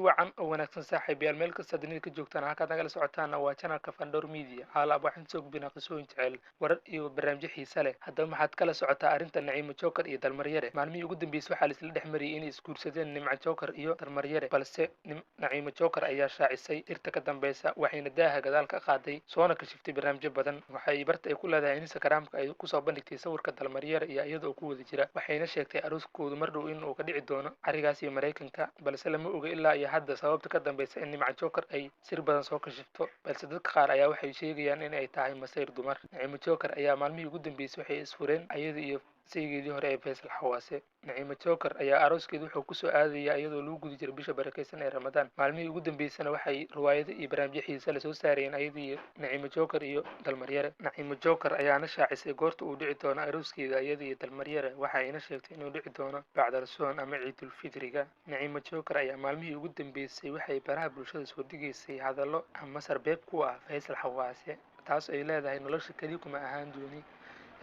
wacan oo wanaagsan saaxiibayaal meel kasta dunida ka joogtaan halkaad nagala socotaana waa channelka Fandor Media alaab waxaan soo gudbinaa qisooyin jecel warar iyo barnaamijyo xiiso leh haddaba maxaad kala socotaa arrinta Naciimo Joker iyo Dalmaryare maalmihii ugu dambeysay waxaa la isla dhex mariyay inay isguursadeen Nimco Joker iyo Dalmaryare balse Naciimo Joker ayaa shaacisay sirta ka dambeysa waxayna daaha gadaal ka qaaday soona kashiftay barnaamijyo badan waxay barta ay ku leedahay in Instagram-ka ay ku soo bandhigtay sawirka Dalmaryare iyo iyada oo ku wada jira waxayna sheegtay arooskoodu mar dhow in uu ka dhici doono arigaas iyo Mareykanka balse lama oga ilaa iyo hadda sababta ka dambeysa in Nimco Joker ay sir badan soo kashifto balse dadka qaar ayaa waxay sheegayaan in ay tahay masayr dumar Naciimo Joker ayaa maalmihii ugu dambeysay waxay isfureen iyada iyo saygeedii hore ee Faysal Xawaase Naciimo Joker ayaa arooskeedu wuxuu ku soo aadayaa iyadoo lagu guda jiray bisha barakeysan ee Ramadaan maalmihii ugu dambeysana waxay riwaayado iyo barnaamijyo xiiso la soo saareen iyada iyo Naciimo Joker iyo Dalmaryare Naciimo Joker ayaana shaacisay goorta uu dhici doono arooskeeda iyada iyo Dalmaryare waxayna sheegtay inuu dhici doono bacda soon ama ciidul fidriga Naciimo Joker ayaa maalmihii ugu dambeysay waxay baraha bulshada soo dhigaysay hadallo ama sarbeeb ku ah Faysal Xawaase taas ay leedahay nolosha kaliya kuma ahaan dooni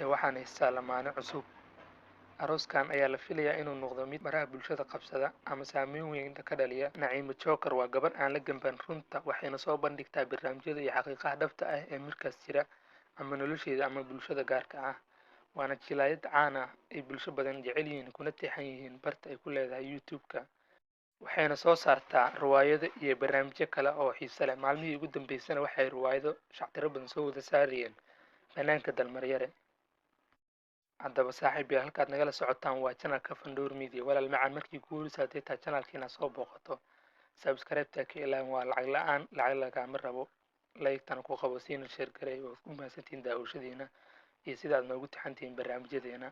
ee waxaan haystaa lamaane cusub arooskan ayaa la filayaa inuu noqdo mid baraha bulshada qabsada ama saameyn weyn ka dhaliya Naciimo Joker waa gabar aan la gamban runta waxayna soo bandhigtaa barnaamijyada iyo xaqiiqaha dhabta ah ee markaas jira ama nolosheeda ama bulshada gaarka ah waana jilaayad caan ah ay bulsho badan jecel yihiin kuna tixan yihiin barta ay ku leedahay YouTube-ka waxayna soo saartaa riwaayado iyo barnaamijyo kale oo xiiso leh maalmihii ugu dambeysana waxay riwaayado shactiro badan soo wada saarayeen fanaanka Dalmaryare haddaba saaxiibayaal halkaad nagala socotaan waa channelka Fandor Media walaal macaan markii ku horisaatay taa channelkiina soo booqato subscribe-ta ka ilaa waa lacag la'aan lacag lagama rabo like-tan ku qabo siina share garay oo ku mahadsantiin daawashadiina iyo sidaad noogu taxantiin barnaamijyadeena